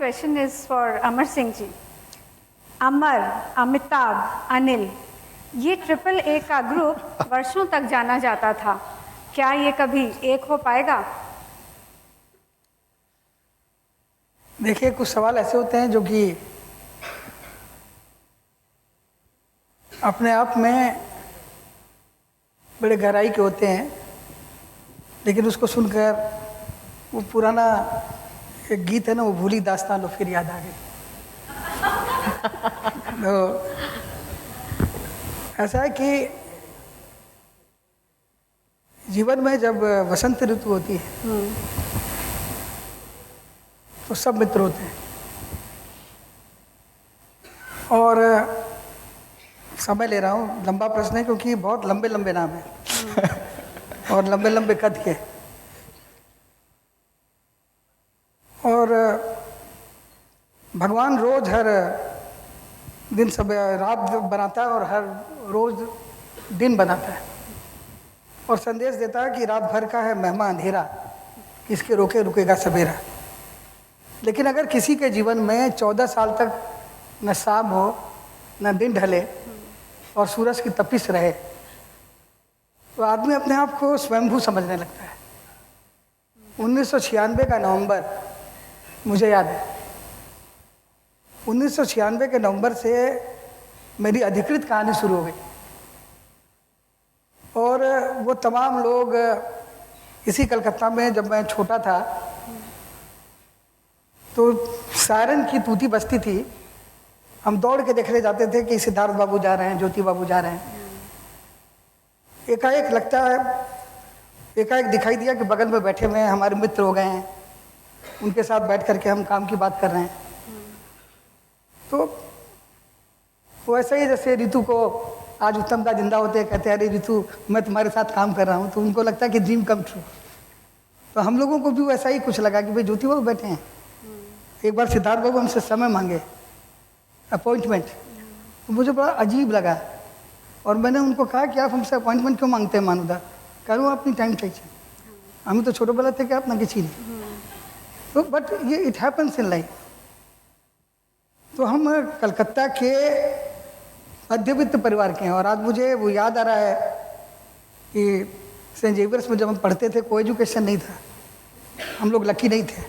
question is for Amar Singh ji. अमर, अमिताभ, अनिल, ये triple A का group वर्षों तक जाना जाता था, क्या ये कभी एक हो पाएगा? देखिए, कुछ सवाल ऐसे होते हैं जो कि अपने आप में बड़े गहराई के होते हैं, लेकिन उसको सुनकर वो पुराना एक गीत है ना, वो भूली दास्तान लो फिर याद आ गई। तो ऐसा है कि जीवन में जब वसंत ऋतु होती है तो सब मित्र होते हैं, और समय ले रहा हूँ, लंबा प्रश्न है क्योंकि बहुत लंबे लंबे नाम है और लंबे लंबे कद के, और भगवान रोज हर दिन सब रात बनाता है और हर रोज दिन बनाता है और संदेश देता है कि रात भर का है महिमा अंधेरा, किसके रोके रुकेगा सवेरा। लेकिन अगर किसी के जीवन में 14 साल तक न शाम हो न दिन ढले और सूरज की तपिश रहे, तो आदमी अपने आप को स्वयंभू समझने लगता है। 1996 का नवंबर मुझे याद है, 1996 के नवंबर से मेरी अधिकृत कहानी शुरू हो गई, और वो तमाम लोग इसी कलकत्ता में, जब मैं छोटा था तो सायरन की तूती बजती थी, हम दौड़ के देखने जाते थे कि सिद्धार्थ बाबू जा रहे हैं, ज्योति बाबू जा रहे हैं। एकाएक लगता है, एकाएक दिखाई दिया कि बगल में बैठे हुए हैं हमारे मित्र हो गए हैं, उनके साथ बैठ करके हम काम की बात कर रहे हैं। तो वैसा ही जैसे ऋतु को आज उत्तम का जिंदा होते हैं, कहते हैं अरे ऋतु मैं तुम्हारे साथ काम कर रहा हूँ, तो उनको लगता है कि ड्रीम कम ट्रू। तो हम लोगों को भी वैसा ही कुछ लगा कि भाई ज्योति बाबू बैठे हैं, एक बार सिद्धार्थ बाबू हमसे समय मांगे, अपॉइंटमेंट। तो मुझे बड़ा अजीब लगा और मैंने उनको कहा कि आप हमसे अपॉइंटमेंट क्यों मांगते हैं मानुदा? करूँ अपनी टाइम चाहिए, हम तो छोटे बड़ा थे कि आप ना किसी नहीं। तो बट ये इट हैपन्स इन लाइफ। तो हम कलकत्ता के मध्यवित्त परिवार के हैं, और आज मुझे वो याद आ रहा है कि सेंट जेवियर्स में जब हम पढ़ते थे कोई एजुकेशन नहीं था, हम लोग लकी नहीं थे,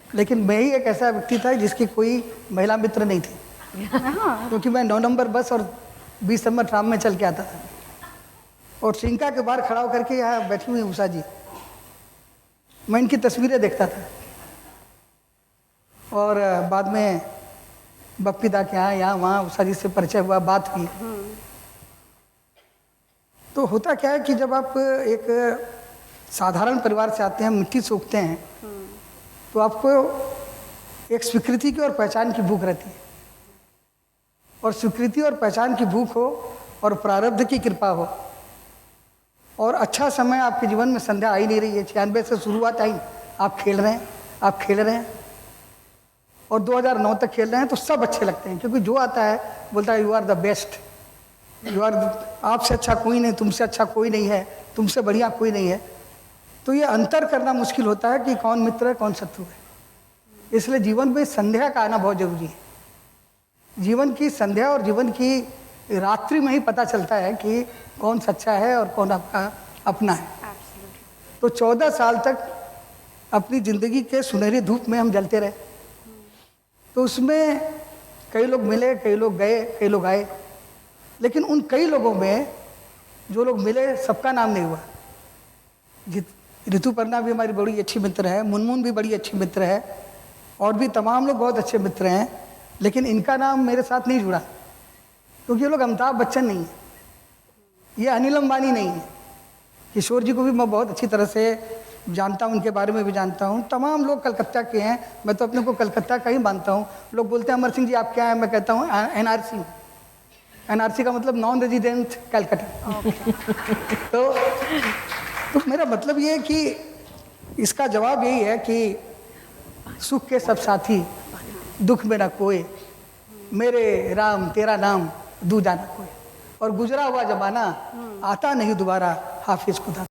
लेकिन मैं ही एक ऐसा व्यक्ति था जिसकी कोई महिला मित्र नहीं थी, क्योंकि मैं 9 नंबर बस और 20 नंबर ट्राम में चल के आता था, और श्रृंखला के बाहर खड़ा होकर के यहाँ बैठी हुई उषा जी, मैं इनकी तस्वीरें देखता था, और बाद में बप्पी दा के यहाँ वहाँ उषा जी से परिचय हुआ, बात हुई। तो होता क्या है कि जब आप एक साधारण परिवार से आते हैं, मिट्टी से उगते हैं, तो आपको एक स्वीकृति की और पहचान की भूख रहती है, और स्वीकृति और पहचान की भूख हो और प्रारब्ध की कृपा हो, और अच्छा समय आपके जीवन में संध्या आ ही नहीं रही है। 96 से शुरुआत आई, आप खेल रहे हैं, आप खेल रहे हैं, और 2009 तक खेल रहे हैं, तो सब अच्छे लगते हैं, क्योंकि जो आता है बोलता है you are the best, you are, आपसे अच्छा कोई नहीं, तुमसे अच्छा कोई नहीं है, तुमसे बढ़िया कोई नहीं है। तो ये अंतर करना मुश्किल होता है कि कौन मित्र है कौन शत्रु है। इसलिए जीवन में संध्या का आना बहुत जरूरी है। जीवन की संध्या और जीवन की रात्रि में ही पता चलता है कि कौन सच्चा है और कौन आपका अपना है। तो 14 साल तक अपनी ज़िंदगी के सुनहरी धूप में हम जलते रहे, तो उसमें कई लोग मिले, कई लोग गए, कई लोग आए, लेकिन उन कई लोगों में जो लोग मिले सबका नाम नहीं हुआ। ऋतुपर्णा भी हमारी बड़ी अच्छी मित्र है, मुनमुन भी बड़ी अच्छी मित्र है, और भी तमाम लोग बहुत अच्छे मित्र हैं, लेकिन इनका नाम मेरे साथ नहीं जुड़ा, क्योंकि ये लोग अमिताभ बच्चन नहीं है, ये अनिल अंबानी नहीं है। किशोर जी को भी मैं बहुत अच्छी तरह से जानता हूँ, उनके बारे में भी जानता हूँ। तमाम लोग कलकत्ता के हैं, मैं तो अपने को कलकत्ता का ही मानता हूँ। लोग बोलते हैं अमर सिंह जी आप क्या हैं, मैं कहता हूँ एनआरसी। एनआरसी का मतलब नॉन रेजिडेंट कलकत्ता। तो मेरा मतलब ये है कि इसका जवाब यही है कि सुख के सब साथी, दुख में ना कोई, मेरे राम तेरा नाम दूजा ना कोई, और गुजरा हुआ जमाना आता नहीं दोबारा, हाफिज खुदा।